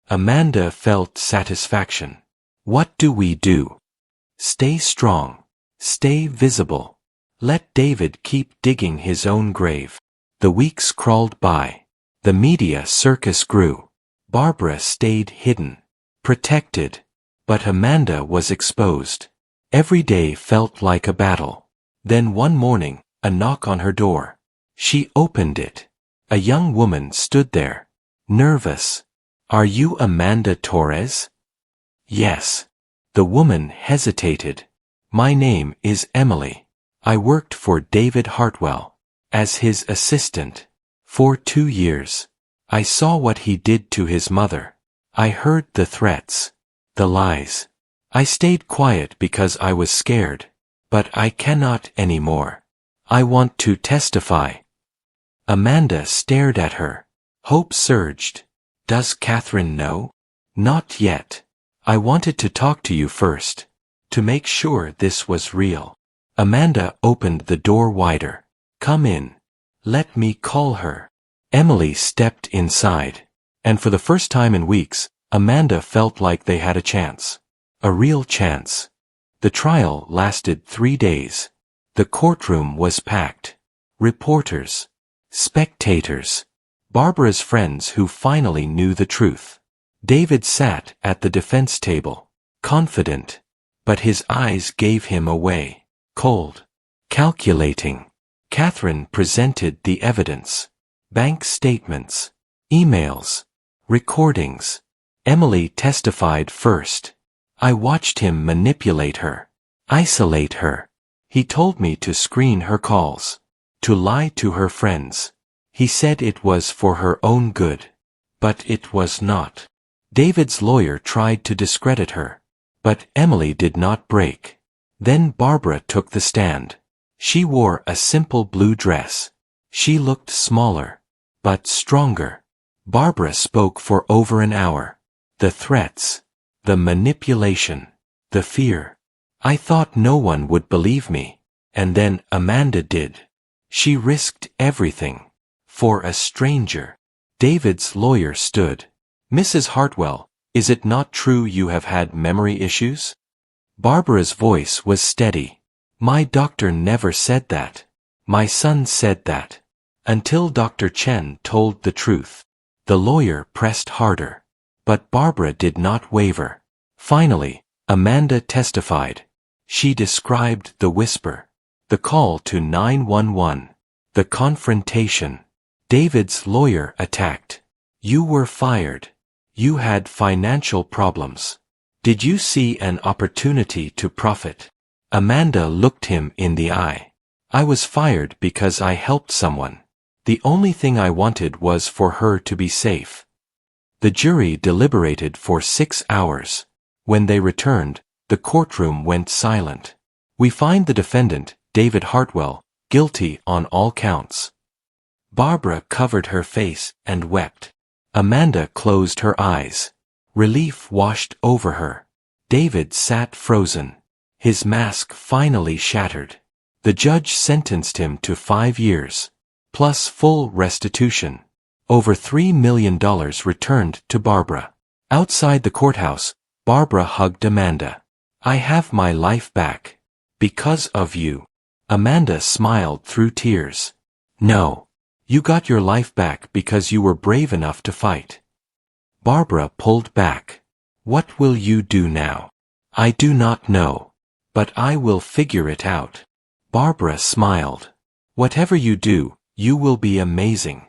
Amanda felt satisfaction. What do we do? Stay strong. Stay visible. Let David keep digging his own grave. The weeks crawled by. The media circus grew. Barbara stayed hidden. Protected. But Amanda was exposed. Every day felt like a battle. Then one morning, a knock on her door. She opened it. A young woman stood there. Nervous. Are you Amanda Torres? Yes. The woman hesitated. My name is Emily. I worked for David Hartwell. As his assistant. For 2 years. I saw what he did to his mother. I heard the threats. The lies. I stayed quiet because I was scared. But I cannot anymore. I want to testify. Amanda stared at her. Hope surged. Does Catherine know? Not yet. I wanted to talk to you first. To make sure this was real. Amanda opened the door wider. Come in. Let me call her. Emily stepped inside. And for the first time in weeks, Amanda felt like they had a chance. A real chance. The trial lasted 3 days. The courtroom was packed. Reporters. Spectators. Barbara's friends who finally knew the truth. David sat at the defense table. Confident. But his eyes gave him away. Cold. Calculating. Catherine presented the evidence. Bank statements. Emails. Recordings. Emily testified first. I watched him manipulate her. Isolate her. He told me to screen her calls. To lie to her friends. He said it was for her own good. But it was not. David's lawyer tried to discredit her. But Emily did not break. Then Barbara took the stand. She wore a simple blue dress. She looked smaller, but stronger. Barbara spoke for over an hour. The threats, the manipulation, the fear. I thought no one would believe me. And then Amanda did. She risked everything. For a stranger. David's lawyer stood. Mrs. Hartwell, is it not true you have had memory issues? Barbara's voice was steady. My doctor never said that. My son said that. Until Dr. Chen told the truth. The lawyer pressed harder. But Barbara did not waver. Finally, Amanda testified. She described the whisper. The call to 911. The confrontation. David's lawyer attacked. You were fired. You had financial problems. Did you see an opportunity to profit? Amanda looked him in the eye. I was fired because I helped someone. The only thing I wanted was for her to be safe. The jury deliberated for 6 hours. When they returned, the courtroom went silent. We find the defendant, David Hartwell, guilty on all counts. Barbara covered her face and wept. Amanda closed her eyes. Relief washed over her. David sat frozen. His mask finally shattered. The judge sentenced him to 5 years, plus full restitution. Over $3 million returned to Barbara. Outside the courthouse, Barbara hugged Amanda. I have my life back. Because of you. Amanda smiled through tears. No. You got your life back because you were brave enough to fight. Barbara pulled back. What will you do now? I do not know. But I will figure it out. Barbara smiled. Whatever you do, you will be amazing.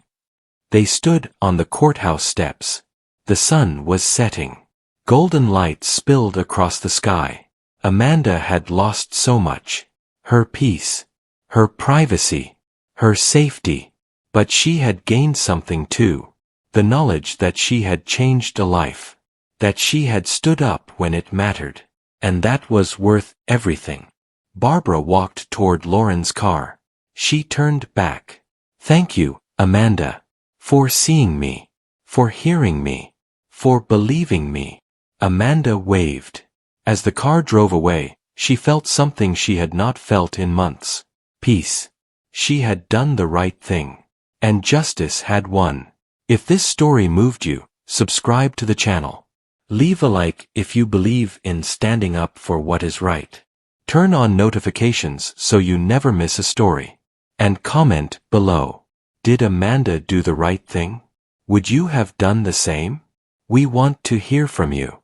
They stood on the courthouse steps. The sun was setting. Golden light spilled across the sky. Amanda had lost so much. Her peace. Her privacy. Her safety. But she had gained something too. The knowledge that she had changed a life. That she had stood up when it mattered. And that was worth everything. Barbara walked toward Lauren's car. She turned back. Thank you, Amanda. For seeing me. For hearing me. For believing me. Amanda waved. As the car drove away, she felt something she had not felt in months. Peace. She had done the right thing. And justice had won. If this story moved you, subscribe to the channel. Leave a like if you believe in standing up for what is right. Turn on notifications so you never miss a story. And comment below. Did Amanda do the right thing? Would you have done the same? We want to hear from you.